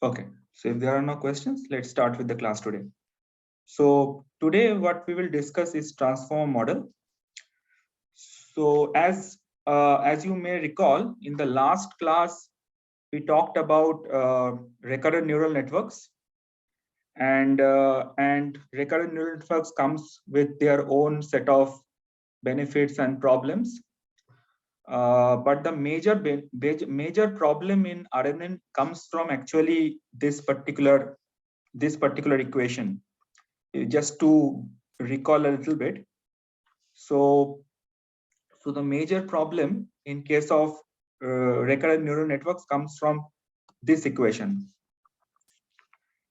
Okay, so if there are no questions, let's start with the class today. So today what we will discuss is transformer model. So as you may recall, in the last class we talked about recurrent neural networks, and recurrent neural networks comes with their own set of benefits and problems. But the major problem in RNN comes from actually this particular equation. Just to recall a little bit, so the major problem in case of recurrent neural networks comes from this equation: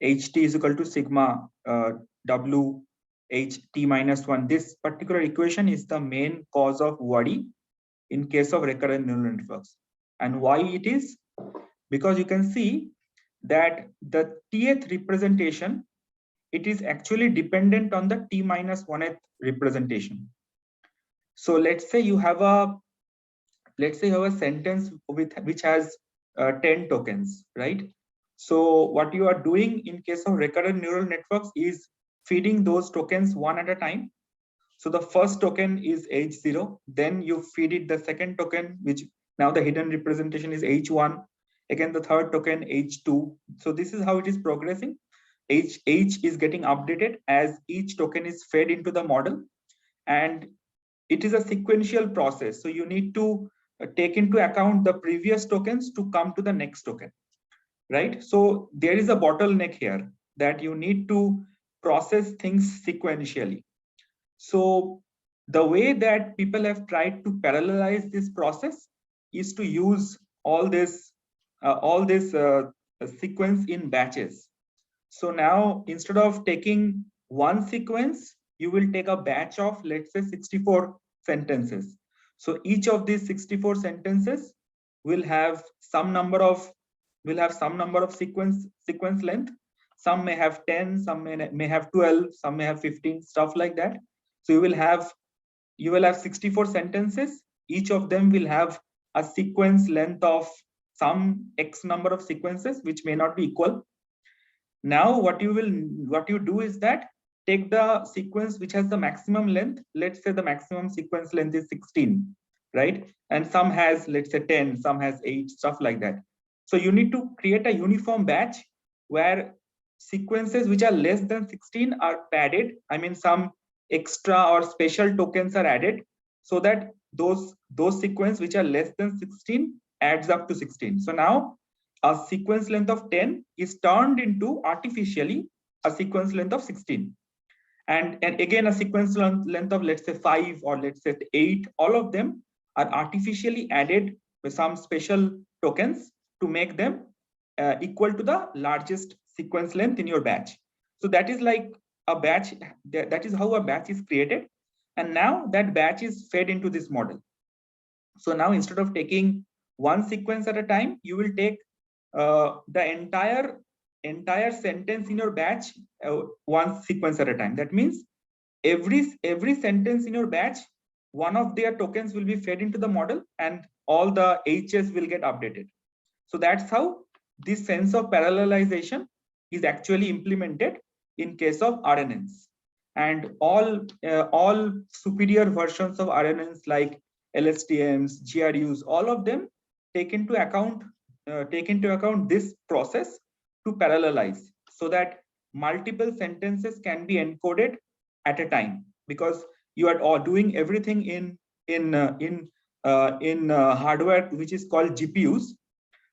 ht is equal to sigma w h t minus 1. This particular equation is the main cause of worry in case of recurrent neural networks. And why it is? Because you can see that the tth representation, it is actually dependent on the t minus 1th representation. So let's say you have a sentence with which has 10 tokens, right? So what you are doing in case of recurrent neural networks is feeding those tokens one at a time. So the first token is h0, then you feed it the second token, which now the hidden representation is h1, again the third token h2. So this is how it is progressing. H is getting updated as each token is fed into the model, and it is a sequential process. So you need to take into account the previous tokens to come to the next token, right? So there is a bottleneck here, that you need to process things sequentially. So the way that people have tried to parallelize this process is to use all this sequence in batches. So now instead of taking one sequence, you will take a batch of, let's say, 64 sentences. So each of these 64 sentences will have some number of sequence length. Some may have 10, some may have 12, some may have 15, stuff like that. So you will have 64 sentences. Each of them will have a sequence length of some x number of sequences, which may not be equal. Now what you do is that take the sequence which has the maximum length. Let's say the maximum sequence length is 16, right? And some has, let's say, 10, some has 8, stuff like that. So you need to create a uniform batch where sequences which are less than 16 are padded. I mean, some extra or special tokens are added, so that those sequences which are less than 16 adds up to 16. So now a sequence length of 10 is turned into artificially a sequence length of 16. And again, a sequence length of, let's say, 5 or let's say 8, all of them are artificially added with some special tokens to make them equal to the largest sequence length in your batch. So that is like a batch, that is how a batch is created. And now that batch is fed into this model. So now instead of taking one sequence at a time, you will take the entire sentence in your batch one sequence at a time. That means every sentence in your batch, one of their tokens will be fed into the model, and all the hs will get updated. So that's how this sense of parallelization is actually implemented in case of RNNs. And all superior versions of RNNs like LSTMs, GRUs, all of them take into account this process to parallelize, so that multiple sentences can be encoded at a time, because you are all doing everything in hardware which is called GPUs.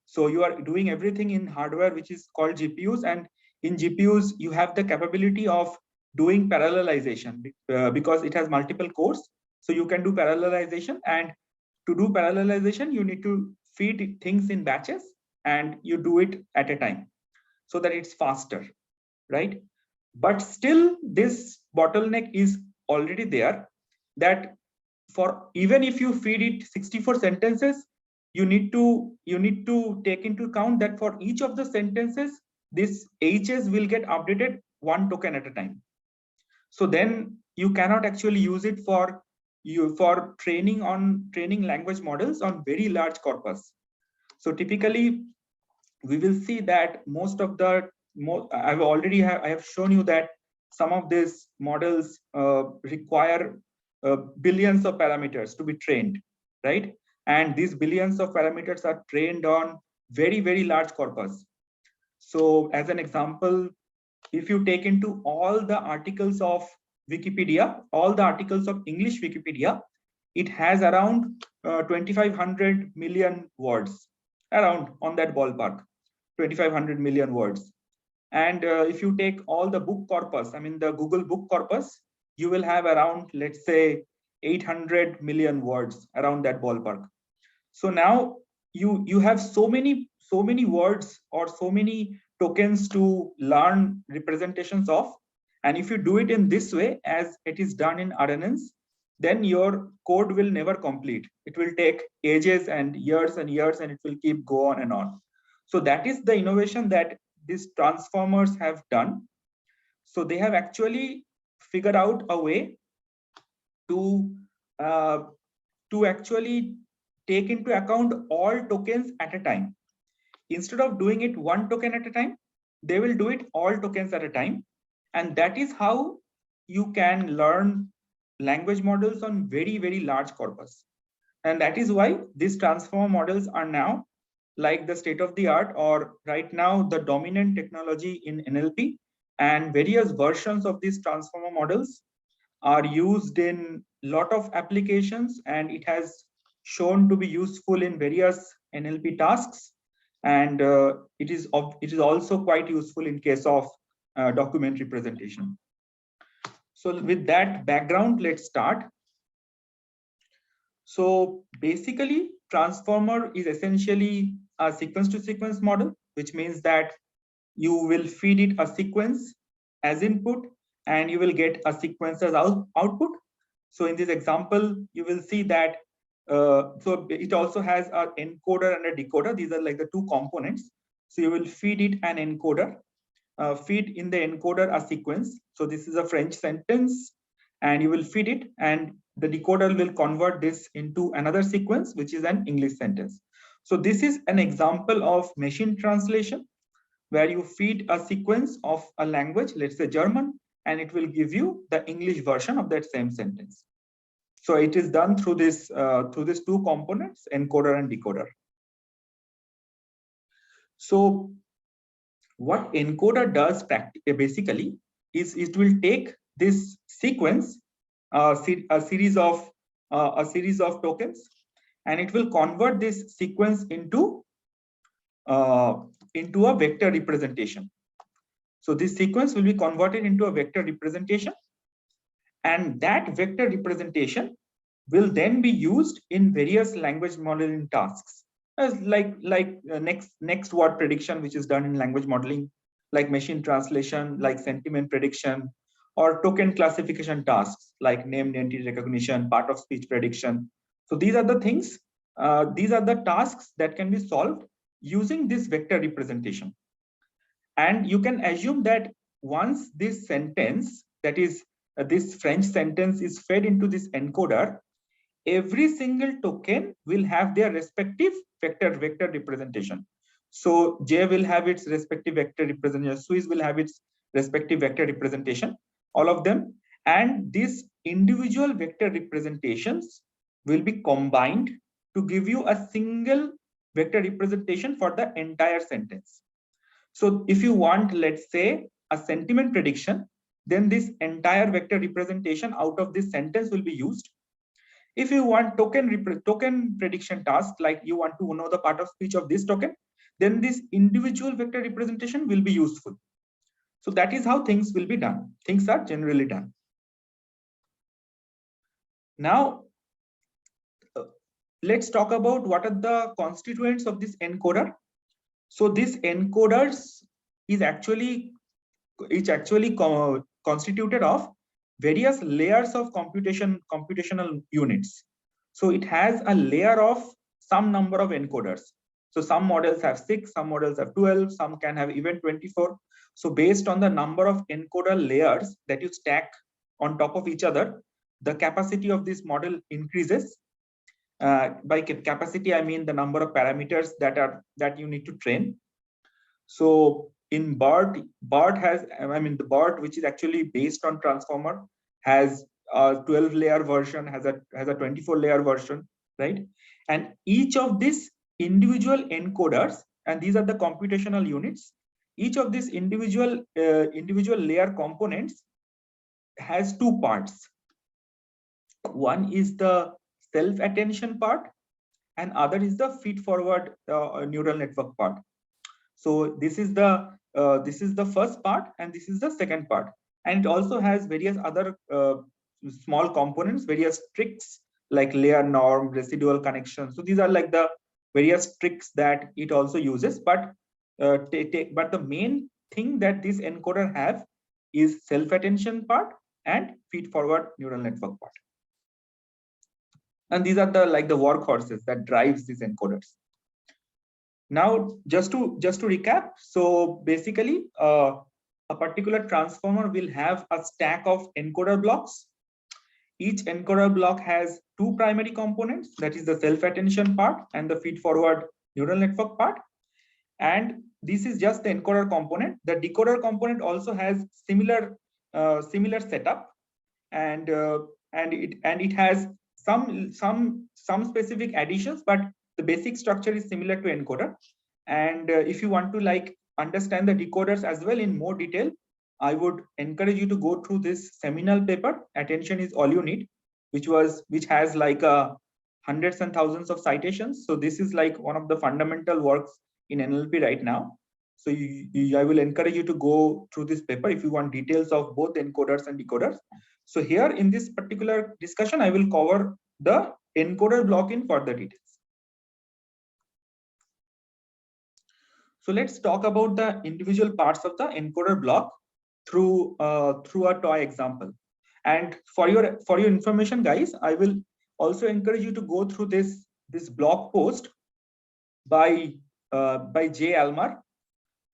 So you are doing everything in hardware which is called GPUs, and in GPUs you have the capability of doing parallelization because it has multiple cores. So you can do parallelization, and to do parallelization you need to feed things in batches, and you do it at a time so that it's faster, right? But still this bottleneck is already there, that for even if you feed it 64 sentences, you need to take into account that for each of the sentences this hs will get updated one token at a time. So then you cannot actually use it for training language models on very large corpus. So typically we will see that most of the I have shown you that some of these models require billions of parameters to be trained, right? And these billions of parameters are trained on very, very large corpus. So as an example, if you take into all the articles of Wikipedia, all the articles of English Wikipedia, it has around 2500 million words, around on that ballpark, 2500 million words. And if you take all the book corpus, I mean the Google book corpus, you will have around, let's say, 800 million words, around that ballpark. So now you have so many words or so many tokens to learn representations of. And if you do it in this way, as it is done in RNNs, then your code will never complete. It will take ages and years, and it will keep go on and on. So that is the innovation that these transformers have done. So they have actually figured out a way to uh, actually take into account all tokens at a time. Instead of doing it one token at a time, they will do it all tokens at a time. And that is how you can learn language models on very, very large corpus. And that is why these transformer models are now like the state of the art, or right now the dominant technology in NLP. And various versions of these transformer models are used in lot of applications, and it has shown to be useful in various NLP tasks. And it is also quite useful in case of document representation. So with that background, let's start. So basically, transformer is essentially a sequence to sequence model, which means that you will feed it a sequence as input, and you will get a sequence as output. So in this example, you will see that so it also has an encoder and a decoder. These are like the two components. So you will feed it an encoder, feed in the encoder a sequence. So this is a French sentence, and you will feed it, and the decoder will convert this into another sequence, which is an English sentence. So this is an example of machine translation, where you feed a sequence of a language, let's say German, and it will give you the English version of that same sentence. So it is done through these two components, encoder and decoder. So what encoder does basically is it will take this sequence, a series of tokens, and it will convert this sequence into a vector representation. So this sequence will be converted into a vector representation, and that vector representation will then be used in various language modeling tasks, as like next word prediction, which is done in language modeling, like machine translation, like sentiment prediction, or token classification tasks like named entity recognition, part of speech prediction. So these are the things, these are the tasks that can be solved using this vector representation. And you can assume that once this sentence, that is this French sentence, is fed into this encoder, every single token will have their respective vector representation. So J will have its respective vector representation, Swiss will have its respective vector representation, all of them. And these individual vector representations will be combined to give you a single vector representation for the entire sentence. So if you want, let's say, a sentiment prediction, then this entire vector representation out of this sentence will be used. If you want token prediction task, like you want to know the part of speech of this token, then this individual vector representation will be useful. So that is how things will be done. Things are generally done. Now, let's talk about what are the constituents of this encoder. So this encoders is actually constituted of various layers of computational units. So it has a layer of some number of encoders. So some models have 6, some models have 12, some can have even 24. So based on the number of encoder layers that you stack on top of each other, the capacity of this model increases. By capacity, I mean the number of parameters that you need to train. So in BART has, I mean, the BART, which is actually based on transformer, has a 12 layer version, has a 24 layer version, right? And each of these individual encoders, and these are the computational units, each of these individual layer components has two parts. One is the self-attention part, and other is the feed-forward neural network part. So this is the first part, and this is the second part, and it also has various other small components, various tricks like layer norm, residual connection. So these are like the various tricks that it also uses. But but the main thing that this encoder have is self-attention part and feed-forward neural network part. And these are the like the workhorses that drives these encoders. Now, just to recap, so basically, a particular transformer will have a stack of encoder blocks. Each encoder block has two primary components, that is the self-attention part and the feed-forward neural network part. And this is just the encoder component. The decoder component also has similar setup, and it has some specific additions, but the basic structure is similar to encoder. And if you want to like understand the decoders as well in more detail, I would encourage you to go through this seminal paper, Attention is All You Need, which has like hundreds and thousands of citations. So this is like one of the fundamental works in NLP right now. So I will encourage you to go through this paper if you want details of both encoders and decoders. So here in this particular discussion, I will cover the encoder block in further details. So let's talk about the individual parts of the encoder block through a toy example. And for your information, guys, I will also encourage you to go through this blog post by Jay Almar.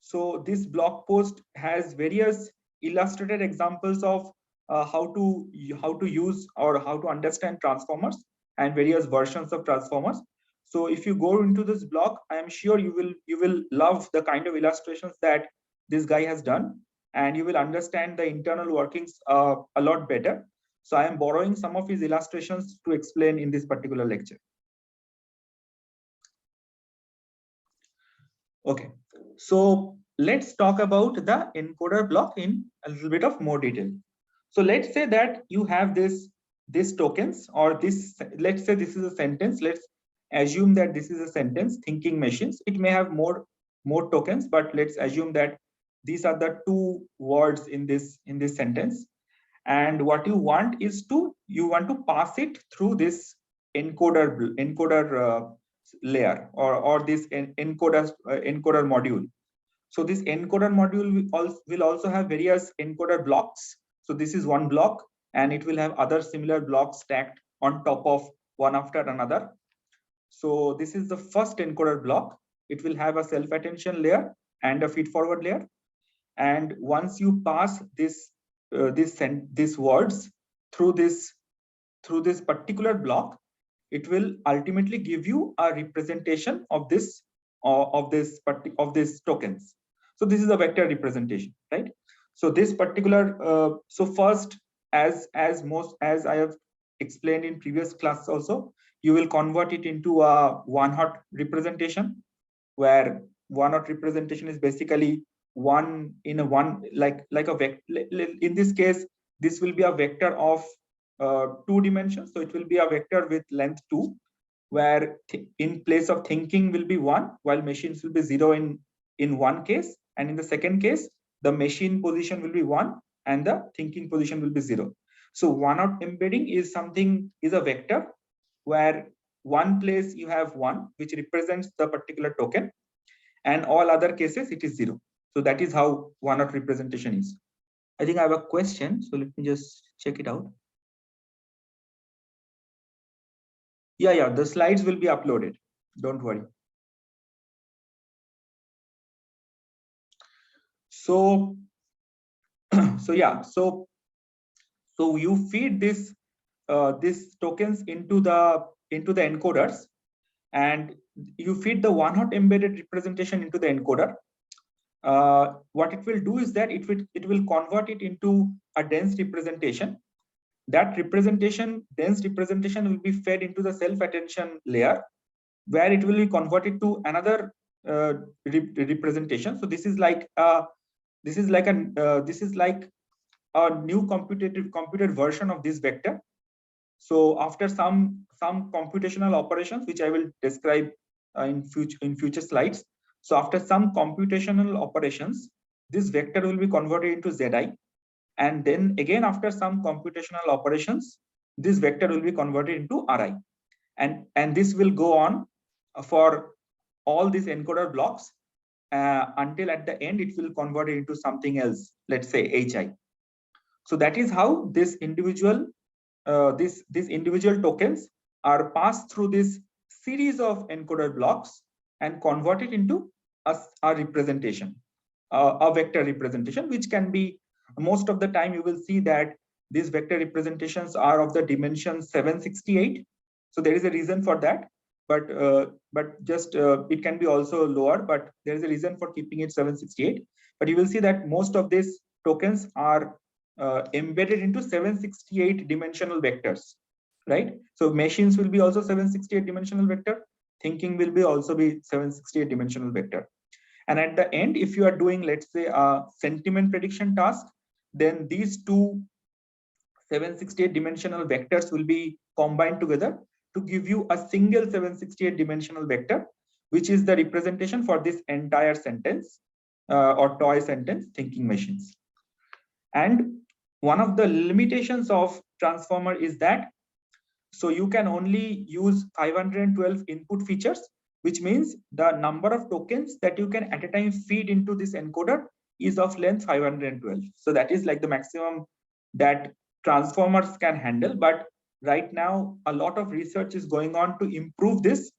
So this blog post has various illustrated examples of how to use or how to understand transformers and various versions of transformers. So if you go into this blog, I am sure you will love the kind of illustrations that this guy has done, and you will understand the internal workings a lot better. So I am borrowing some of his illustrations to explain in this particular lecture. Okay, so let's talk about the encoder block in a little bit of more detail. So let's say that you have this tokens, or this, let's say this is a sentence. Let's assume that this is a sentence, thinking machines. It may have more tokens, but let's assume that these are the two words in this sentence. And what you want is you want to pass it through this encoder layer, or this encoder module. So this encoder module will also have various encoder blocks. So this is one block, and it will have other similar blocks stacked on top of one after another. So this is the first encoder block. It will have a self-attention layer and a feed-forward layer. And once you pass these words through this particular block, it will ultimately give you a representation of this tokens. So this is a vector representation, right? So this particular so first, as I have explained in previous class also, you will convert it into a one-hot representation, where one-hot representation is basically one like a vector. In this case, this will be a vector of 2 dimensions. So it will be a vector with length 2, where in place of thinking will be 1, while machines will be 0 in one case, and in the second case the machine position will be 1 and the thinking position will be 0. So one-hot embedding is a vector where one place you have 1, which represents the particular token, and all other cases it is 0. So that is how one-hot representation is. I think I have a question, so let me just check it out. Yeah, the slides will be uploaded, don't worry. So so you feed this tokens into the encoders, and you feed the one-hot embedded representation into the encoder. what it will do is that it will convert it into a dense representation. That dense representation will be fed into the self-attention layer, where it will be converted to another representation. So this is like a new computed version of this vector. So after some computational operations, which I will describe in future slides. So after some computational operations, this vector will be converted into Zi, and then again after some computational operations, this vector will be converted into Ri, and this will go on for all these encoder blocks until at the end it will convert it into something else, let's say Hi. So that is how this individual these individual tokens are passed through this series of encoder blocks and converted into a representation, a vector representation, which can be, most of the time you will see that these vector representations are of the dimension 768. So there is a reason for that, but just it can be also lower, but there is a reason for keeping it 768. But you will see that most of these tokens are embedded into 768 dimensional vectors, right? So machines will be also 768 dimensional vector, thinking will be also be 768 dimensional vector. And at the end, if you are doing, let's say, a sentiment prediction task, then these two 768 dimensional vectors will be combined together to give you a single 768 dimensional vector, which is the representation for this entire sentence or toy sentence, thinking machines. And one of the limitations of transformer is that, so you can only use 512 input features, which means the number of tokens that you can at a time feed into this encoder is of length 512. So that is like the maximum that transformers can handle. But right now, a lot of research is going on to improve this.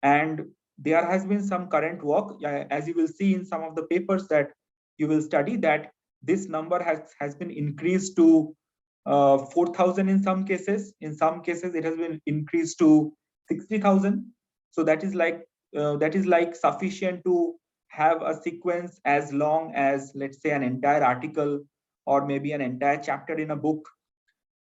And there has been some current work, as you will see in some of the papers that you will study, that this number has been increased to 4,000 in some cases. In some cases, it has been increased to 60,000. So that is like sufficient to have a sequence as long as, let's say, an entire article or maybe an entire chapter in a book.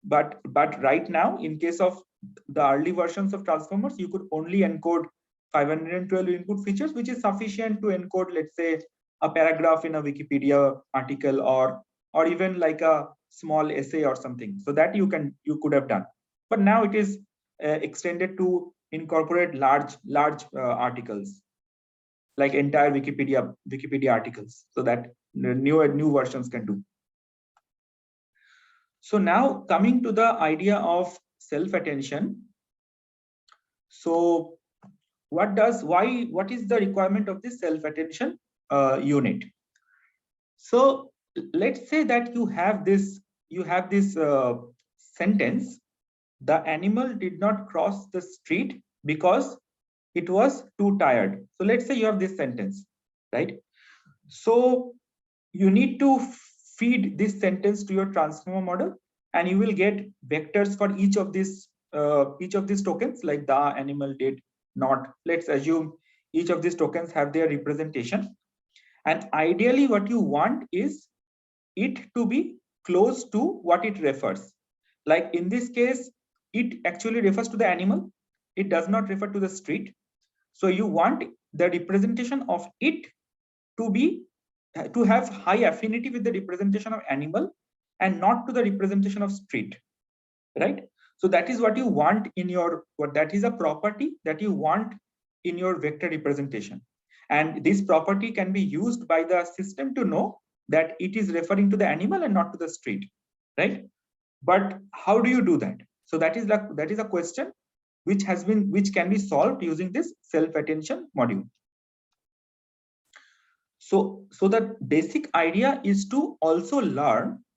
But right now, in case of the early versions of transformers, you could only encode 512 input features, which is sufficient to encode, let's say, a paragraph in a Wikipedia article, or even like a small essay or something. So that you could have done. But now it is extended to incorporate large articles, like entire Wikipedia articles, so that new versions can do. So now coming to the idea of self-attention. So what is the requirement of this self-attention unit? So let's say that you have this sentence: the animal did not cross the street because it was too tired. So let's say you have this sentence, right? So you need to feed this sentence to your transformer model, and you will get vectors for each of these tokens, like the animal did not. Let's assume each of these tokens have their representation, and ideally what you want is it to be close to what it refers. Like in this case, it actually refers to the animal, it does not refer to the street. So you want the representation of it to have high affinity with the representation of animal and not to the representation of street, right? So that is what you want in your, that is a property that you want in your vector representation. And this property can be used by the system to know that it is referring to the animal and not to the street, right? But how do you do that? So that is a question which can be solved using this self-attention module. So the basic idea is to also learn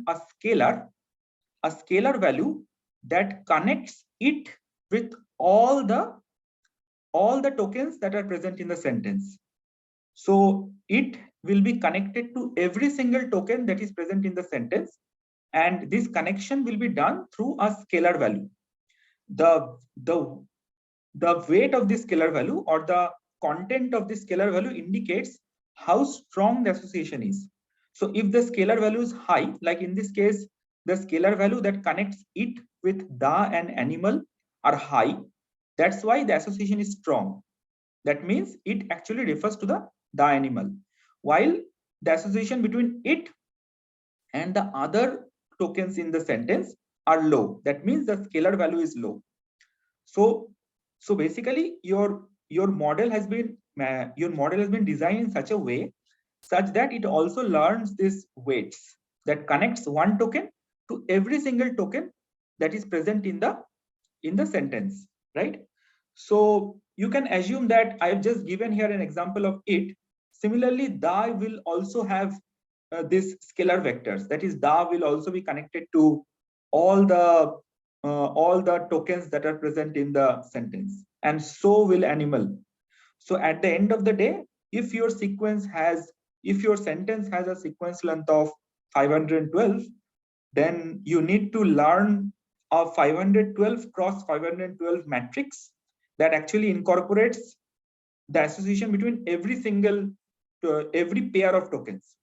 a scalar value that connects it with all the tokens that are present in the sentence. So it will be connected to every single token that is present in the sentence, and this connection will be done through a scalar value. The weight of this scalar value, or the content of the scalar value indicates how strong the association is. So if the scalar value is high, like in this case, the scalar value that connects it with the and animal are high, that's why the association is strong. That means it actually refers to the animal, while the association between it and the other tokens in the sentence are low. That means the scalar value is low. So basically your model has been designed in such a way such that it also learns these weights that connects one token to every single token that is present in the sentence, right? So you can assume that I've just given here an example of it. Similarly, da will also have these scalar vectors. That is, da will also be connected to all the tokens that are present in the sentence, and so will animal. So at the end of the day, if your sentence has a sequence length of 512, then you need to learn a 512 cross 512 matrix that actually incorporates the association between every pair of tokens,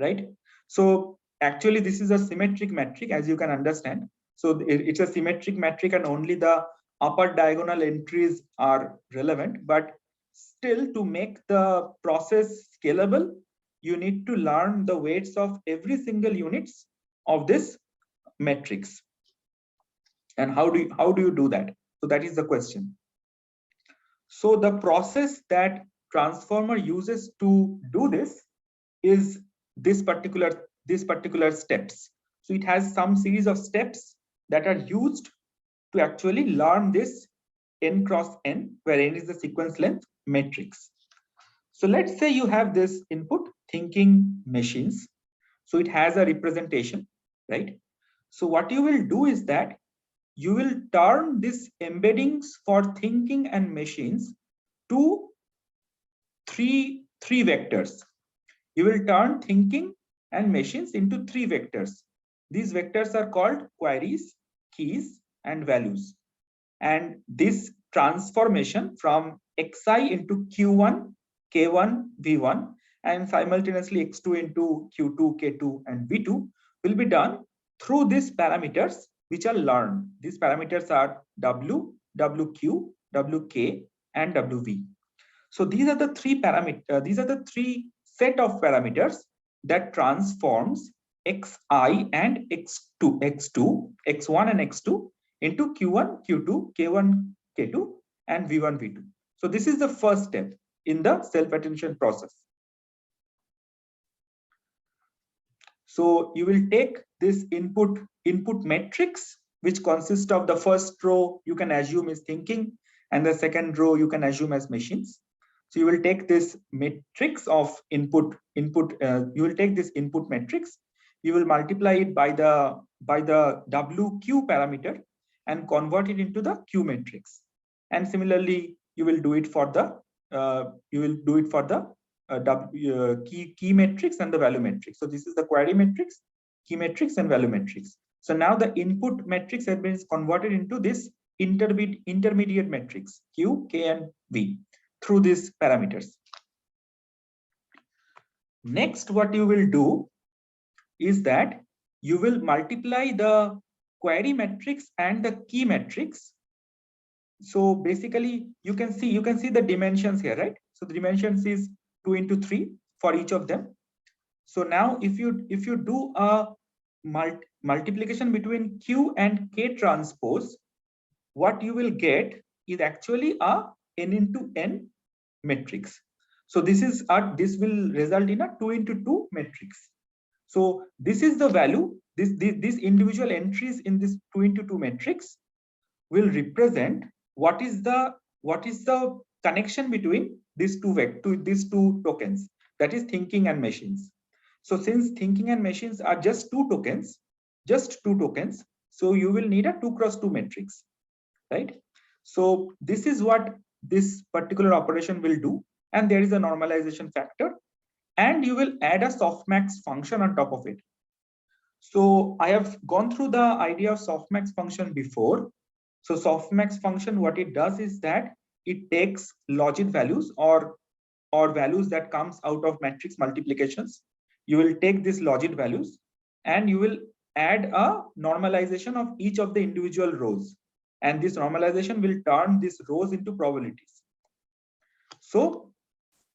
right? So actually this is a symmetric metric, as you can understand. So it's a symmetric metric and only the upper diagonal entries are relevant, but still, to make the process scalable, you need to learn the weights of every single units of this matrix. And how do you do that? So that is the question. So the process that transformer uses to do this is this particular steps. So it has some series of steps that are used to actually learn this n cross n, where n is the sequence length matrix. So let's say you have this input thinking machines. So it has a representation, right? So what you will do is that you will turn these embeddings for thinking and machines to three vectors. You will turn thinking and machines into three vectors. These vectors are called queries, keys, and values. And this transformation from xi into q1, k1, v1, and simultaneously x2 into q2, k2, and v2 will be done through these parameters which are learned. These parameters are w, wq, wk, and wv. So these are the three parameters. These are the three set of parameters that transforms xi and x2, x1 and x2 into q1, q2, k1, k2, and v1, v2. So this is the first step in the self-attention process. So you will take this input matrix, which consists of the first row you can assume is thinking, and the second row you can assume as machines. So you will take this matrix of input. You will take this input matrix. You will multiply it by the wq parameter and convert it into the q matrix. And similarly, you will do it for the key matrix and the value matrix. So this is the query matrix, key matrix, and value matrix. So now the input matrix has been converted into this intermediate matrix q, k, and v through these parameters. Next, what you will do is that you will multiply the query matrix and the key matrix. So basically, you can see the dimensions here, right? So the dimensions is 2 into 3 for each of them. So now if you do a multiplication between q and k transpose, what you will get is actually a n into n matrix. So this will result in a 2 into 2 matrix. So this is the value. These individual entries in this 2 into 2 matrix will represent what is the connection between these two tokens, that is thinking and machines. So since thinking and machines are just two tokens, so you will need a 2 cross 2 matrix, right? So this is what this particular operation will do, and there is a normalization factor, and you will add a softmax function on top of it. So I have gone through the idea of softmax function before. So softmax function, what it does is that it takes logit values or values that comes out of matrix multiplications. You will take these logit values and you will add a normalization of each of the individual rows. And this normalization will turn these rows into probabilities. So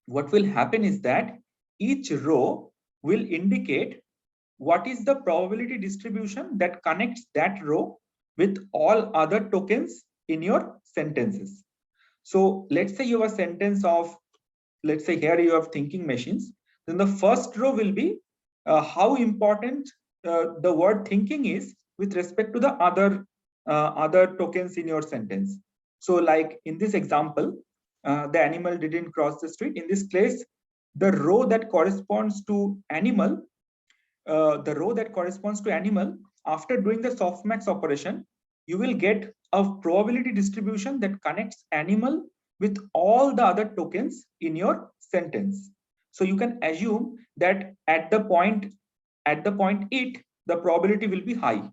what will happen is that each row will indicate what is the probability distribution that connects that row with all other tokens in your sentences. So let's say you have a sentence of, let's say here you have thinking machines. Then the first row will be how important the word thinking is with respect to the other tokens in your sentence. So like in this example, the animal didn't cross the street. In this case, the row that corresponds to animal, after doing the softmax operation, you will get a probability distribution that connects animal with all the other tokens in your sentence. So you can assume that at the point it, the probability will be high.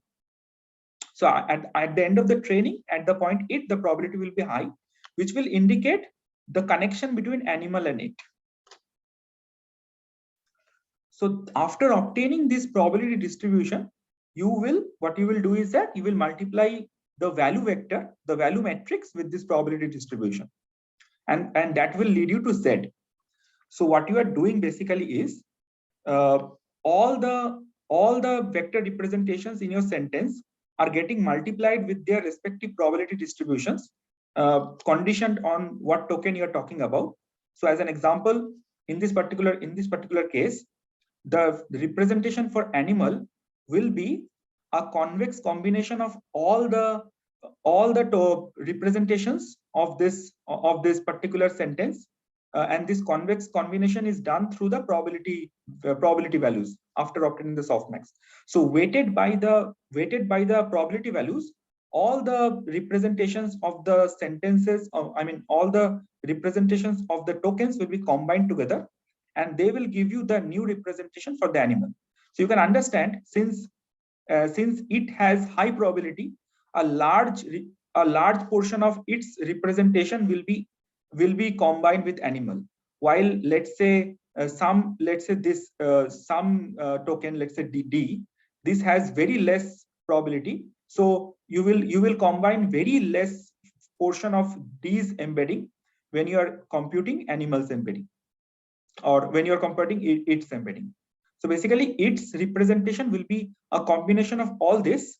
So at the end of the training, at the point it, the probability will be high, which will indicate the connection between animal and it. So after obtaining this probability distribution, what you will do is that you will multiply the value vector, the value matrix with this probability distribution. And that will lead you to Z. So what you are doing basically is all the vector representations in your sentence are getting multiplied with their respective probability distributions, conditioned on what token you are talking about. So as an example, in this particular case, the representation for animal will be a convex combination of all the representations of this particular sentence, and this convex combination is done through the probability values after obtaining the softmax. So weighted by the probability values, all the representations of the sentences, all the representations of the tokens will be combined together, and they will give you the new representation for the animal. So you can understand, since it has high probability, a large portion of its representation will be combined with animal, while let's say some token, let's say D, this has very less probability, so you will combine very less portion of D's embedding when you are computing animals embedding, or when you're computing its embedding. So basically its representation will be a combination of all this,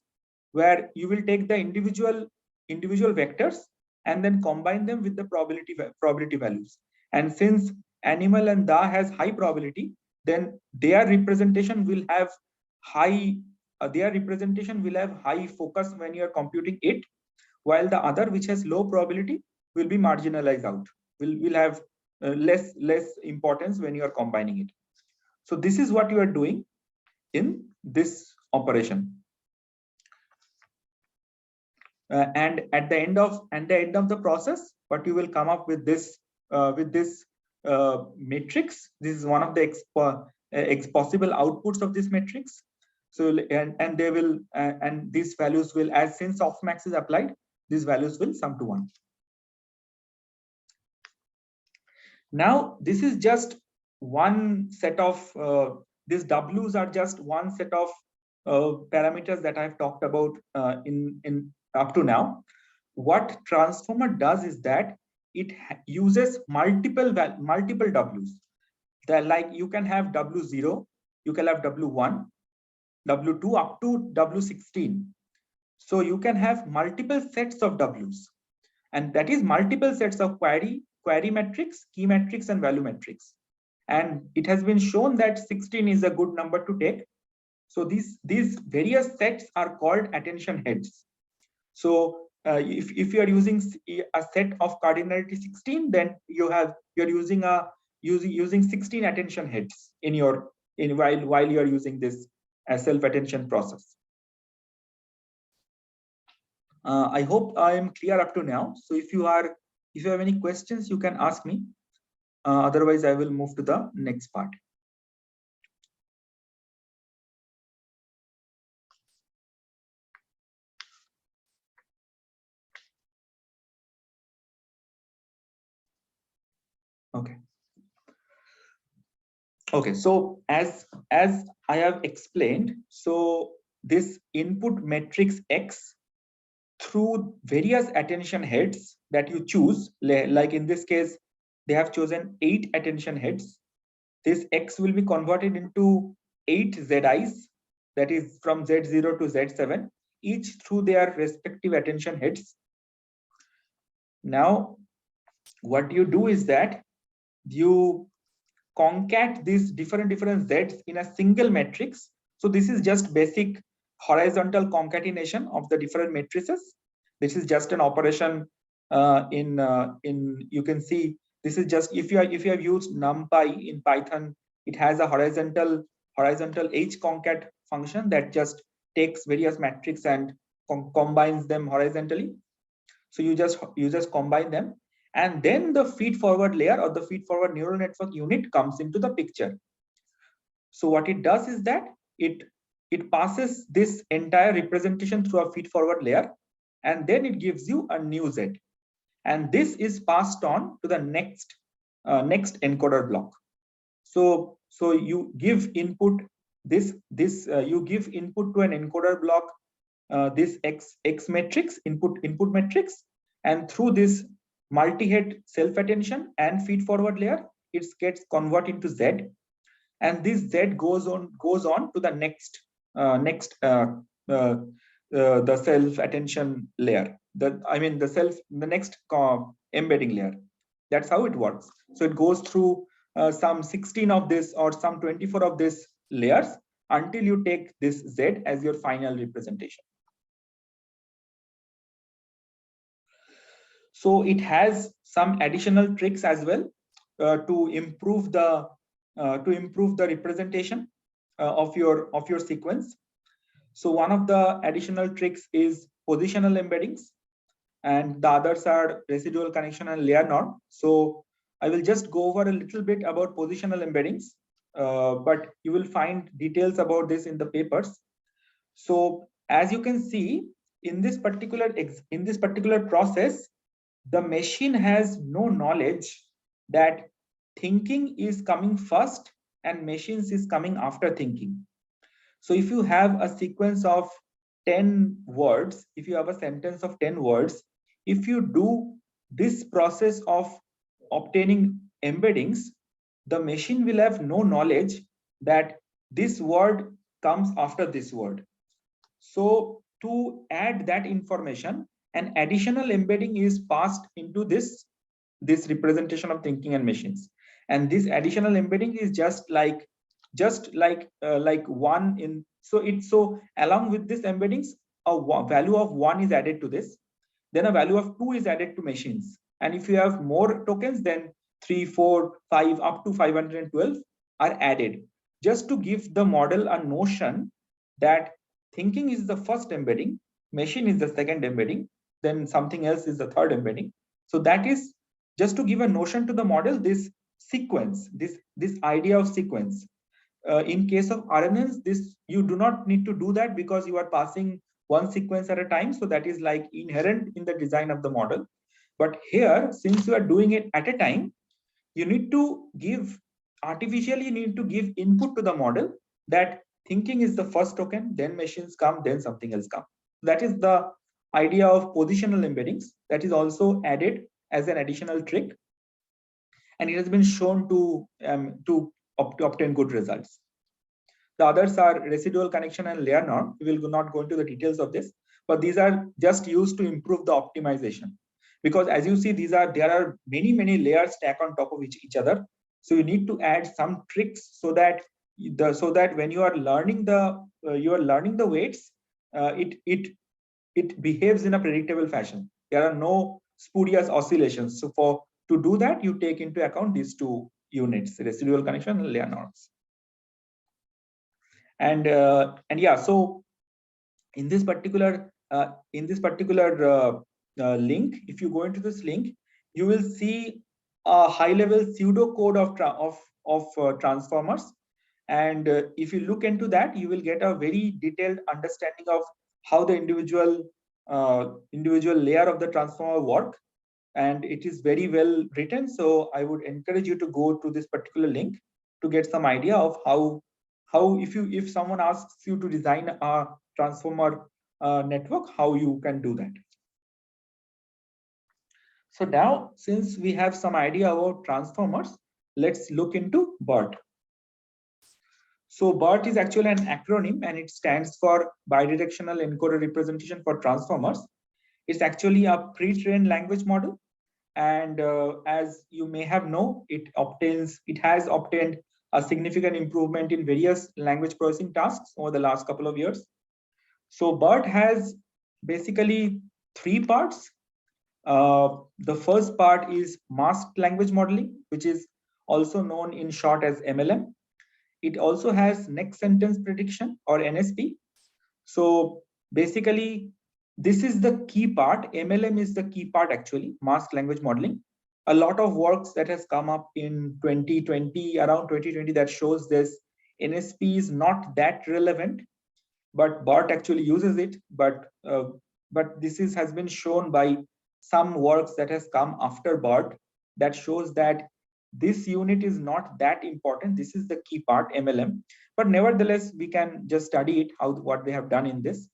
where you will take the individual vectors and then combine them with the probability values. And since animal and da has high probability, then their representation will have high focus when you are computing it, while the other, which has low probability, will be marginalized out, will have less importance when you are combining it. So this is what you are doing in this operation. And at the end of the process, what you will come up with this matrix. This is one of the possible outputs of this matrix. So and they will and these values will, as since softmax is applied, these values will sum to 1. Now this is just one set of these W's are just one set of parameters that I've talked about in up to now. What transformer does is that it uses multiple W's. Like you can have W0, you can have W1, W2 up to W16. So you can have multiple sets of W's, and that is multiple sets of query matrix, key matrix, and value matrix. And it has been shown that 16 is a good number to take. So these various sets are called attention heads. So if you are using a set of cardinality 16, then you're using 16 attention heads while you are using this self-attention process. I hope I am clear up to now. So if you have any questions, you can ask me. Otherwise, I will move to the next part. Okay. Okay, so as I have explained, so this input matrix X through various attention heads that you choose, like in this case, they have chosen 8 attention heads. This X will be converted into 8 ZIs, that is from Z0 to Z7, each through their respective attention heads. Now, what you do is that you concat these different z's in a single matrix. So this is just basic horizontal concatenation of the different matrices. This is just an operation in you can see this is just if you have used NumPy in Python, it has a horizontal h concat function that just takes various matrices and combines them horizontally. So you just combine them, and then the feed forward layer or the feed forward neural network unit comes into the picture. So what it does is that it passes this entire representation through a feed forward layer, and then it gives you a new Z, and this is passed on to the next encoder block. So you give input you give input to an encoder block, this x matrix input matrix, and through this multi-head self-attention and feed forward layer, it gets converted into Z, and this Z goes on to the next the self-attention layer, the next embedding layer. That's how it works. So it goes through some 16 of this or some 24 of these layers until you take this Z as your final representation. So it has some additional tricks as well to improve the representation of your sequence. So one of the additional tricks is positional embeddings, and the others are residual connection and layer norm. So I will just go over a little bit about positional embeddings, but you will find details about this in the papers. So as you can see in this particular process, the machine has no knowledge that thinking is coming first and machines is coming after thinking. So if you have a sequence of 10 words, if you have a sentence of 10 words, if you do this process of obtaining embeddings, the machine will have no knowledge that this word comes after this word. So to add that information, an additional embedding is passed into this representation of thinking and machines, and this additional embedding is just like one in. So along with this embeddings, a value of 1 is added to this, then a value of 2 is added to machines, and if you have more tokens, then 3, 4, 5 up to 512 are added, just to give the model a notion that thinking is the first embedding, machine is the second embedding, then something else is the third embedding. So that is just to give a notion to the model, this sequence, this idea of sequence. In case of RNNs, this you do not need to do that because you are passing one sequence at a time. So that is like inherent in the design of the model. But here, since you are doing it at a time, you need to give artificially, you need to give input to the model that thinking is the first token, then machines come, then something else come. That is the idea of positional embeddings that is also added as an additional trick, and it has been shown to obtain good results. The others are residual connection and layer norm. We will not go into the details of this, but these are just used to improve the optimization, because as you see, there are many layers stacked on top of each other. So you need to add some tricks so that when you are learning the weights, it behaves in a predictable fashion. There are no spurious oscillations. So to do that, you take into account these two units, residual connection and layer norms. And yeah, so in this particular link, if you go into this link, you will see a high-level pseudocode of transformers. And if you look into that, you will get a very detailed understanding of how the individual layer of the transformer work. and it is very well written. So I would encourage you to go to this particular link to get some idea of how if someone asks you to design a transformer network, how you can do that. So now, since we have some idea about transformers, let's look into BERT. So BERT is actually an acronym, and it stands for Bidirectional Encoder Representation for Transformers. It's actually a pre-trained language model, and as you may have known, it has obtained a significant improvement in various language processing tasks over the last couple of years. So BERT has basically three parts. The first part is masked language modeling, which is also known in short as MLM. It also has next sentence prediction, or NSP. So basically, this is the key part. MLM is the key part, actually, masked language modeling. A lot of works that has come up in 2020, around 2020, that shows this NSP is not that relevant, but BERT actually uses it. But this has been shown by some works that has come after BERT that shows that this unit is not that important. This is the key part, MLM. But nevertheless, we can just study it, what they have done in this.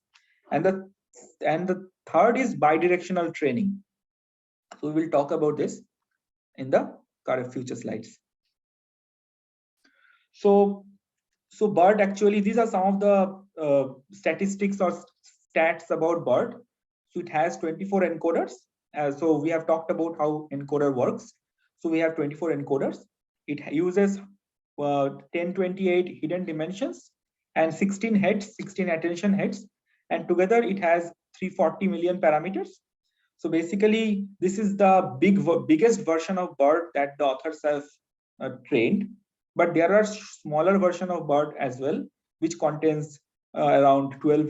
And the third is bidirectional training. So we will talk about this in the current future slides. So BERT, actually, these are some of the statistics or stats about BERT. So it has 24 encoders. So we have talked about how encoder works. So we have 24 encoders. It uses 1028 hidden dimensions and 16 heads, 16 attention heads, and together it has 340 million parameters. So basically, this is the biggest version of BERT that the authors have trained. But there are smaller version of BERT as well, which contains around 12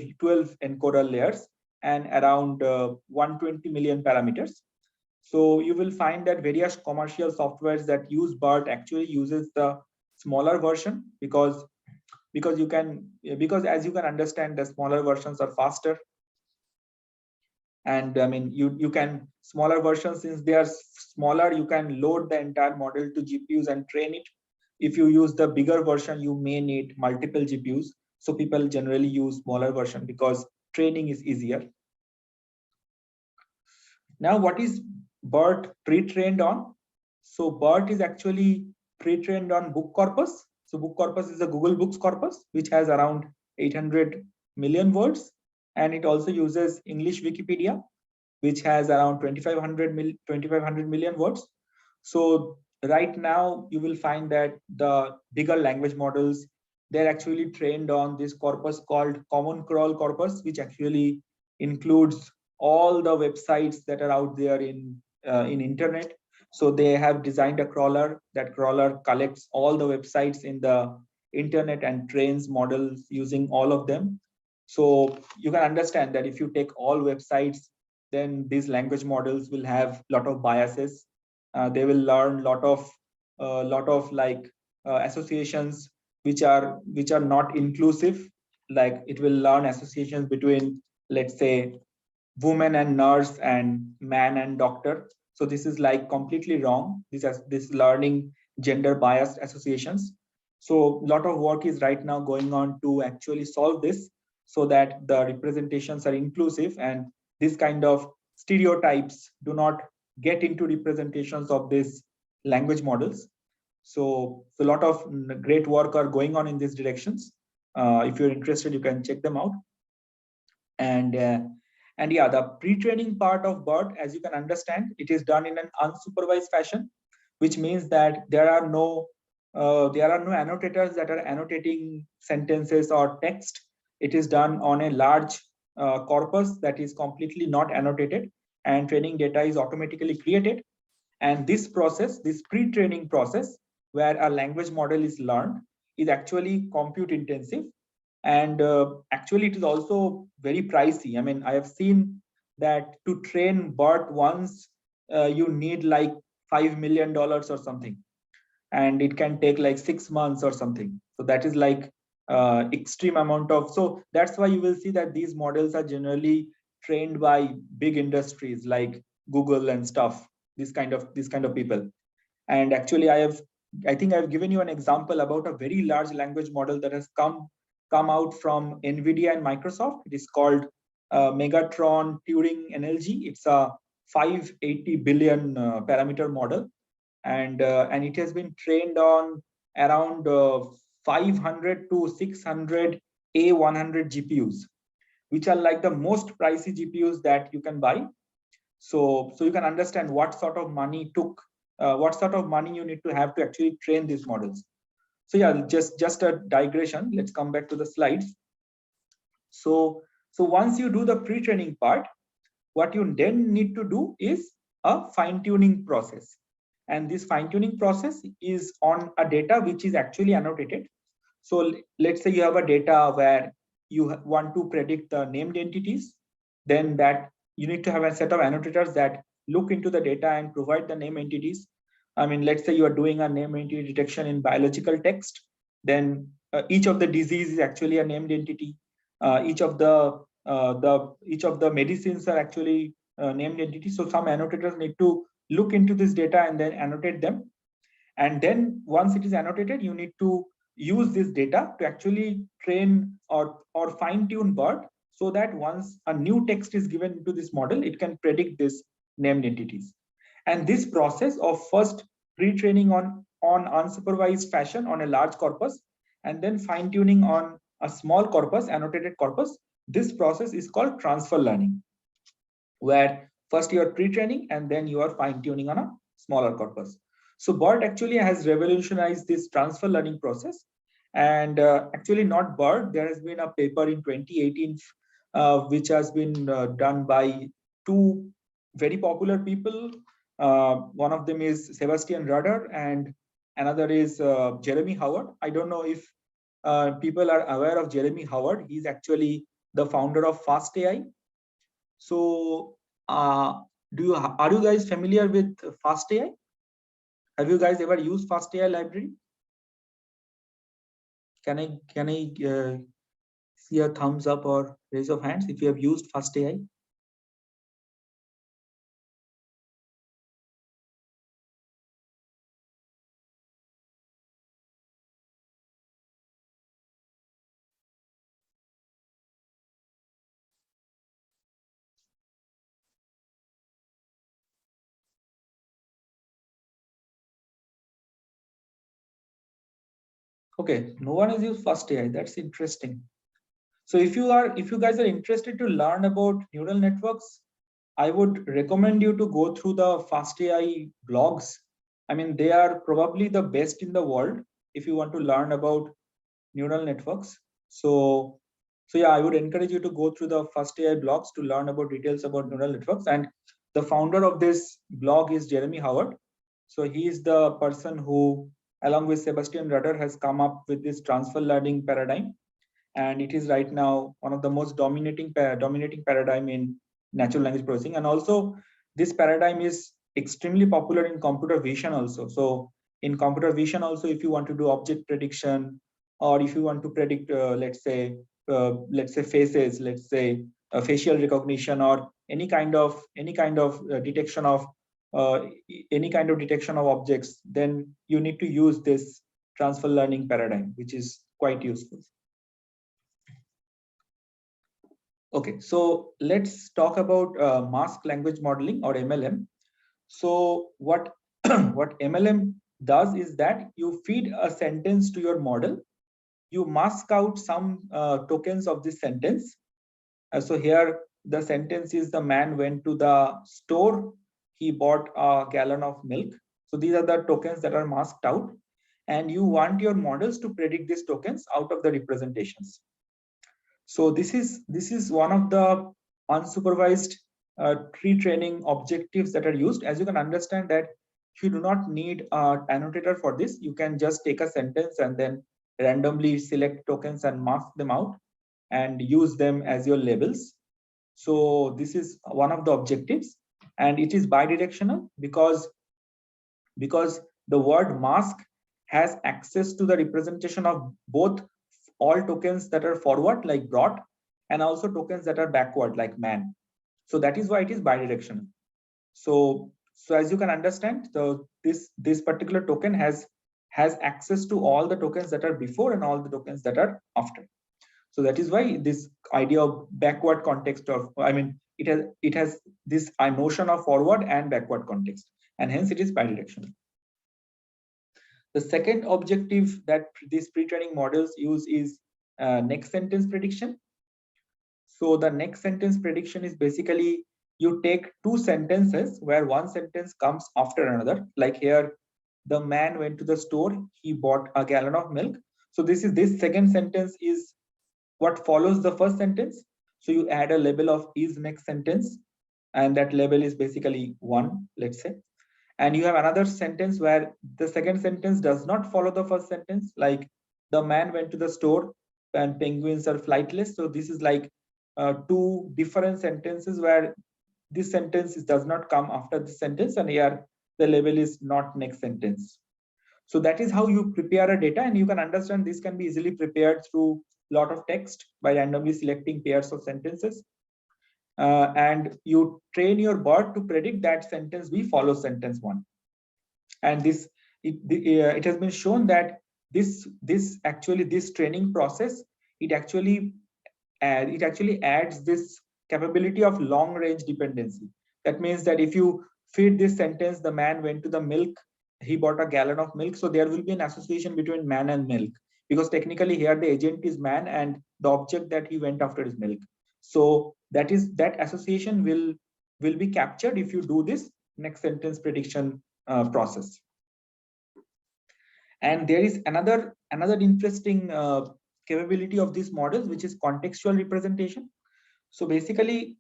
encoder layers and around 120 million parameters. So you will find that various commercial softwares that use BERT actually uses the smaller version because as you can understand, the smaller versions are faster. And I mean, you can smaller versions, since they are smaller, you can load the entire model to GPUs and train it. If you use the bigger version, you may need multiple GPUs. So people generally use smaller version because training is easier. Now, what is BERT pre-trained on? So BERT is actually pre-trained on book corpus. So book corpus is a Google Books corpus, which has around 800 million words. And it also uses English Wikipedia, which has around 2500 million words. So right now, you will find that the bigger language models, they're actually trained on this corpus called Common Crawl corpus, which actually includes all the websites that are out there in internet. So they have designed a crawler. That crawler collects all the websites in the internet and trains models using all of them. So you can understand that if you take all websites, then these language models will have a lot of biases. They will learn lot of associations which are not inclusive. Like it will learn associations between, let's say, woman and nurse and man and doctor. So this is like completely wrong. This learning gender biased associations. So a lot of work is right now going on to actually solve this, so that the representations are inclusive and this kind of stereotypes do not get into representations of these language models. So a lot of great work are going on in these directions. If you're interested, you can check them out. And yeah, the pre-training part of BERT, as you can understand, it is done in an unsupervised fashion, which means that there are no annotators that are annotating sentences or text. It is done on a large corpus that is completely not annotated, and training data is automatically created. And this process, this pre-training process, where a language model is learned, is actually compute intensive. And actually, it is also very pricey. I mean, I have seen that to train BERT once, you need like $5 million or something, and it can take like 6 months or something. So that is like extreme amount of. So that's why you will see that these models are generally trained by big industries like Google and stuff. this kind of people. And actually, I think I've given you an example about a very large language model that has come out from NVIDIA and Microsoft. It is called Megatron Turing NLG. It's a 580 billion parameter model, and it has been trained on around 500 to 600 A100 GPUs, which are like the most pricey GPUs that you can buy. So you can understand what sort of money you need to have to actually train these models. So yeah, just a digression. Let's come back to the slides. So once you do the pre-training part, what you then need to do is a fine-tuning process. And this fine-tuning process is on a data which is actually annotated. So let's say you have a data where you want to predict the named entities, then that you need to have a set of annotators that look into the data and provide the name entities. I mean, let's say you are doing a name entity detection in biological text, then each of the disease is actually a named entity. Each of the medicines are actually named entities. So some annotators need to look into this data and then annotate them. And then once it is annotated, you need to use this data to actually train or fine-tune BERT, so that once a new text is given to this model, it can predict this named entities. And this process of first pre-training on unsupervised fashion on a large corpus, and then fine-tuning on a small corpus, annotated corpus, this process is called transfer learning, where first you are pre-training and then you are fine-tuning on a smaller corpus. So BERT actually has revolutionized this transfer learning process. And actually not BERT, there has been a paper in 2018 which has been done by two very popular people. One of them is Sebastian Rudder and another is Jeremy Howard. I don't know if people are aware of Jeremy Howard. He's actually the founder of FastAI. So are you guys familiar with FastAI? Have you guys ever used FastAI library? Can I see a thumbs up or raise of hands if you have used FastAI? Okay, no one has used FastAI. That's interesting. So if you guys are interested to learn about neural networks, I would recommend you to go through the FastAI blogs. I mean, they are probably the best in the world if you want to learn about neural networks. So yeah, I would encourage you to go through the FastAI blogs to learn about details about neural networks. And the founder of this blog is Jeremy Howard. So he is the person who, along with Sebastian Rudder, has come up with this transfer learning paradigm. And it is right now one of the most dominating paradigm in natural language processing. And also this paradigm is extremely popular in computer vision also. So in computer vision also, if you want to do object prediction, or if you want to predict let's say faces, let's say facial recognition, or any kind of detection of objects, then you need to use this transfer learning paradigm, which is quite useful. Okay, so let's talk about mask language modeling, or MLM. So what what MLM does is that you feed a sentence to your model, you mask out some tokens of this sentence. So here the sentence is, the man went to the store, he bought a gallon of milk. So these are the tokens that are masked out, and you want your models to predict these tokens out of the representations. So this is one of the unsupervised tree training objectives that are used. As you can understand that you do not need an annotator for this. You can just take a sentence and then randomly select tokens and mask them out and use them as your labels. So this is one of the objectives, and it is bidirectional because the word mask has access to the representation of both all tokens that are forward like brought, and also tokens that are backward like man. So that is why it is bidirectional. So So as you can understand, this particular token has access to all the tokens that are before and all the tokens that are after. So that is why this idea of backward context of, I mean, it has this notion of forward and backward context, and hence it is bidirectional. The second objective that these pre-training models use is next sentence prediction. So the next sentence prediction is basically you take two sentences where one sentence comes after another. Like here, the man went to the store, he bought a gallon of milk. So this second sentence is what follows the first sentence. So you add a label of is next sentence, and that label is basically 1, let's say. And you have another sentence where the second sentence does not follow the first sentence, like the man went to the store and penguins are flightless. So this is like two different sentences where this sentence does not come after this sentence, and here the label is not next sentence. So that is how you prepare a data, and you can understand this can be easily prepared through a lot of text by randomly selecting pairs of sentences. And you train your bot to predict that sentence B follows sentence 1. And it has been shown that this training process, it actually adds this capability of long range dependency. That means that if you feed this sentence, the man went to the milk, he bought a gallon of milk, so there will be an association between man and milk, because technically here the agent is man and the object that he went after is milk. So that association will be captured if you do this next sentence prediction process. And there is another interesting capability of these models, which is contextual representation. So basically,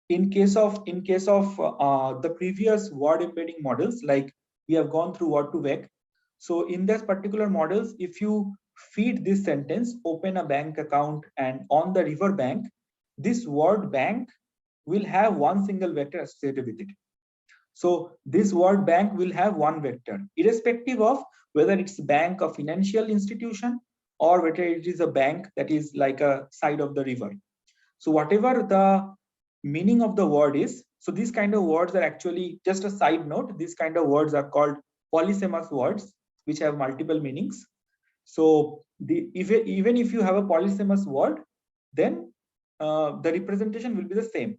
in case of the previous word embedding models, like we have gone through Word2Vec. So in this particular models, if you feed this sentence, open a bank account and on the river bank, this word bank will have one single vector associated with it. So this word bank will have one vector, irrespective of whether it's a bank, a financial institution, or whether it is a bank that is like a side of the river. So whatever the meaning of the word is, so these kind of words are actually, just a side note, these kind of words are called polysemous words, which have multiple meanings. So even if you have a polysemous word, then the representation will be the same.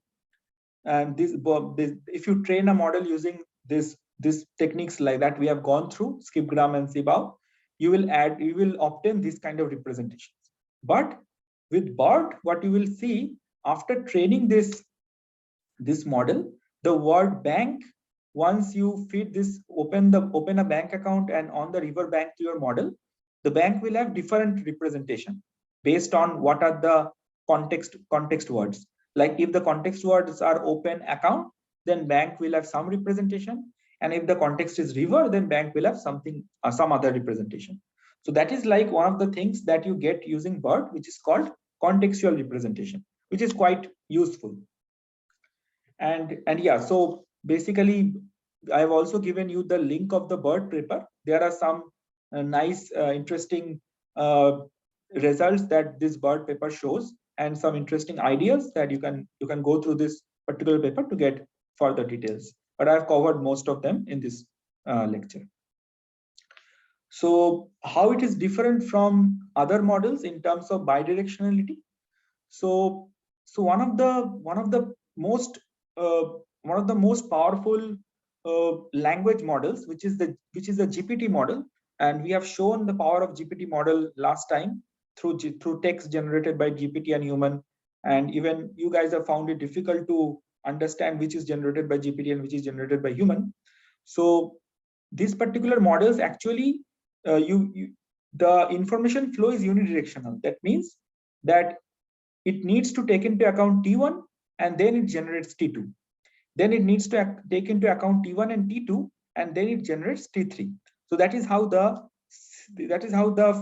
And this if you train a model using this techniques like that we have gone through, skipgram and Seibao, you will obtain this kind of representations. But with BERT, what you will see after training this model, the word bank, once you feed this, open a bank account and on the river bank to your model, the bank will have different representation based on what are the context words. Like if the context words are open account, then bank will have some representation, and if the context is river, then bank will have something some other representation. So that is like one of the things that you get using BERT, which is called contextual representation, which is quite useful. And yeah, so basically I have also given you the link of the BERT paper. There are some nice interesting results that this BERT paper shows, and some interesting ideas that you can go through this particular paper to get further details. But I've covered most of them in this lecture. So how it is different from other models in terms of bidirectionality? So one of the most powerful language models, which is the GPT model, and we have shown the power of GPT model last time through text generated by GPT and human, and even you guys have found it difficult to understand which is generated by GPT and which is generated by human. So these particular models actually the information flow is unidirectional. That means that it needs to take into account T1 and then it generates T2. Then it needs to take into account T1 and T2 and then it generates T3. So that is how the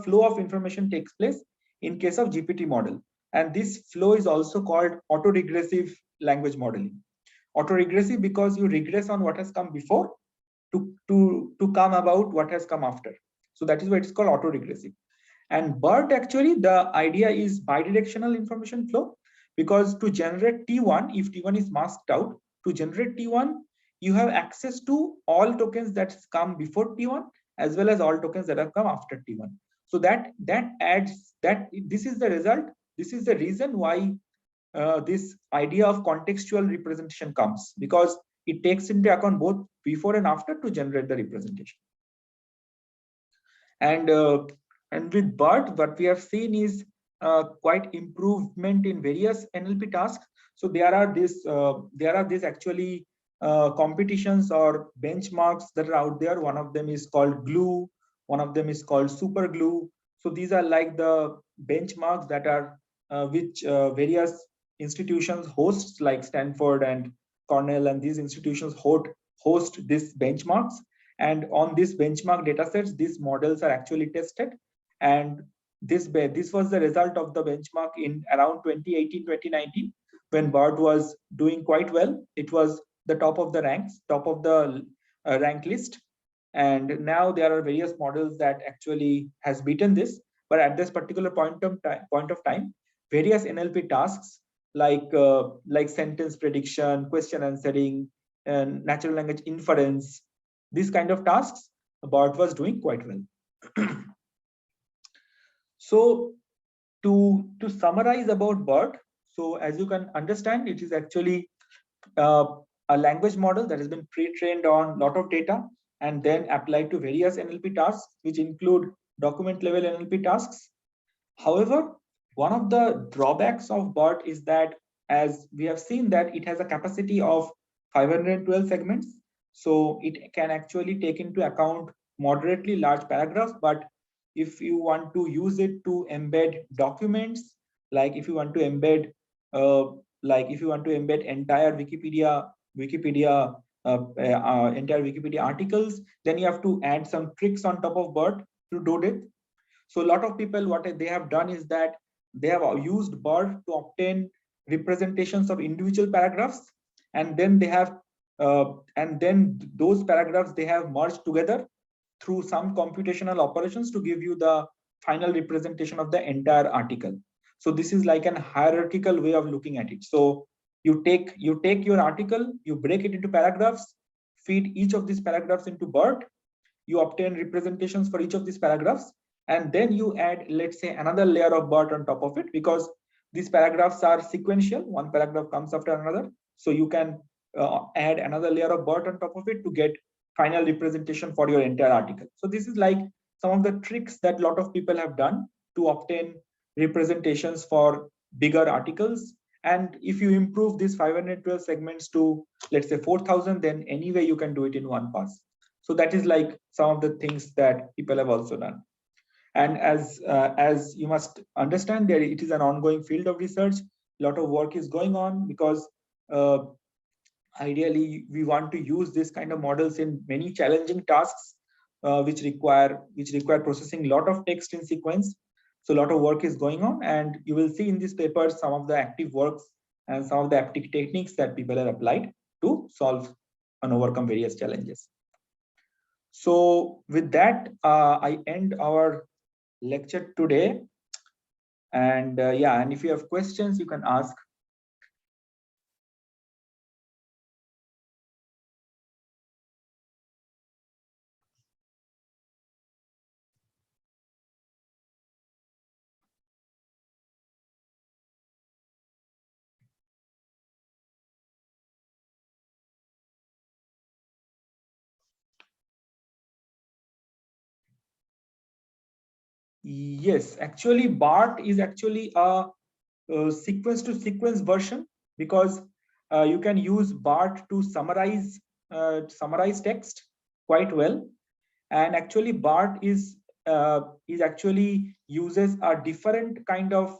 flow of information takes place in case of GPT model. And this flow is also called autoregressive language modeling. Autoregressive because you regress on what has come before to come about what has come after. So that is why it's called autoregressive. And BERT, actually the idea is bidirectional information flow, because to generate T1, if T1 is masked out, to generate T1, you have access to all tokens that come before T1 as well as all tokens that have come after T1. So that adds that this is the result. This is the reason why this idea of contextual representation comes, because it takes into account both before and after to generate the representation. And with BERT, what we have seen is quite improvement in various NLP tasks. So there are these actually competitions or benchmarks that are out there. One of them is called Glue. One of them is called Super Glue. So these are like the benchmarks that are which various institutions hosts, like Stanford and Cornell, and these institutions host these benchmarks. And on these benchmark datasets, these models are actually tested. And this was the result of the benchmark in around 2018, 2019, when BERT was doing quite well. It was the top of the ranks, top of the rank list. And now there are various models that actually has beaten this. But at this particular point of time, various NLP tasks like sentence prediction, question answering, and natural language inference, these kind of tasks, BERT was doing quite well. So to summarize about BERT, so as you can understand, it is actually a language model that has been pre-trained on a lot of data and then applied to various NLP tasks, which include document level NLP tasks. However, one of the drawbacks of BERT is that, as we have seen, that it has a capacity of 512 segments. So it can actually take into account moderately large paragraphs. But if you want to use it to embed documents, like if you want to embed entire entire Wikipedia articles, then you have to add some tricks on top of BERT to do it. So a lot of people, what they have done is that they have used BERT to obtain representations of individual paragraphs, and then they have those paragraphs they have merged together through some computational operations to give you the final representation of the entire article. So this is like an hierarchical way of looking at it. So you take your article, you break it into paragraphs, feed each of these paragraphs into BERT, you obtain representations for each of these paragraphs, and then you add, let's say, another layer of BERT on top of it, because these paragraphs are sequential. One paragraph comes after another. So you can add another layer of BERT on top of it to get final representation for your entire article. So this is like some of the tricks that a lot of people have done to obtain representations for bigger articles. And if you improve these 512 segments to, let's say, 4,000, then anyway you can do it in one pass. So that is like some of the things that people have also done. And as you must understand, that it is an ongoing field of research. A lot of work is going on, because ideally we want to use this kind of models in many challenging tasks which require processing a lot of text in sequence. So a lot of work is going on, and you will see in this paper some of the active works and some of the active techniques that people have applied to solve and overcome various challenges. So with that, I end our lecture today. And yeah, and if you have questions, you can ask. Yes, actually BERT is actually a sequence to sequence version, because you can use BERT to summarize text quite well. And actually BERT is actually uses a different kind of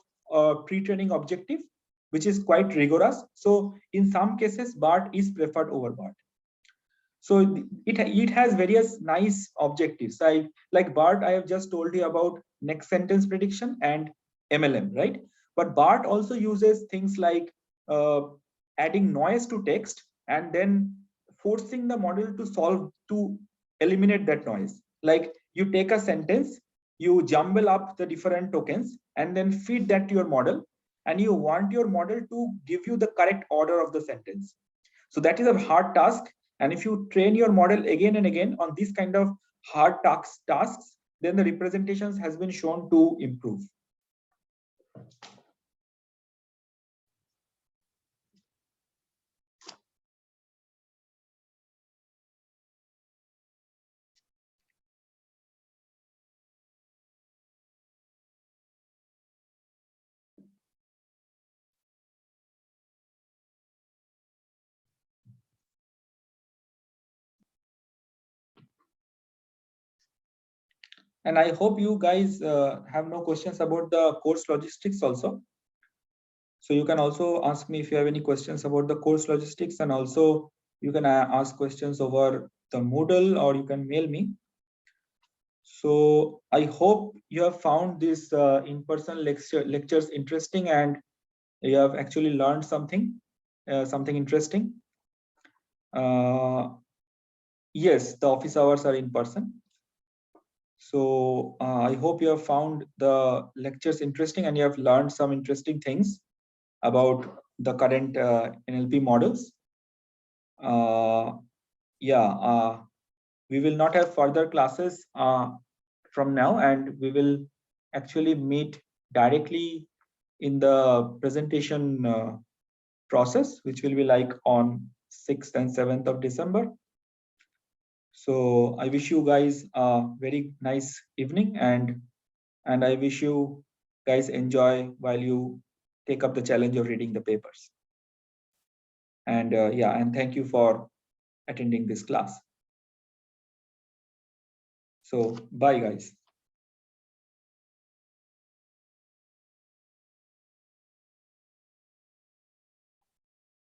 pre-training objective, which is quite rigorous. So in some cases BERT is preferred over BERT. So it has various nice objectives. Like BERT, I have just told you about next sentence prediction and MLM, right? But BERT also uses things like adding noise to text and then forcing the model to eliminate that noise. Like you take a sentence, you jumble up the different tokens and then feed that to your model, and you want your model to give you the correct order of the sentence. So that is a hard task. And if you train your model again and again on these kind of hard tasks, then the representations has been shown to improve. And I hope you guys have no questions about the course logistics also. So you can also ask me if you have any questions about the course logistics, and also you can ask questions over the Moodle, or you can mail me. So I hope you have found this in-person lectures interesting, and you have actually learned something interesting. Yes, the office hours are in person. So I hope you have found the lectures interesting and you have learned some interesting things about the current NLP models. Yeah, we will not have further classes from now, and we will actually meet directly in the presentation process, which will be like on 6th and 7th of December. So I wish you guys a very nice evening, and I wish you guys enjoy while you take up the challenge of reading the papers. And yeah, and thank you for attending this class. So bye guys.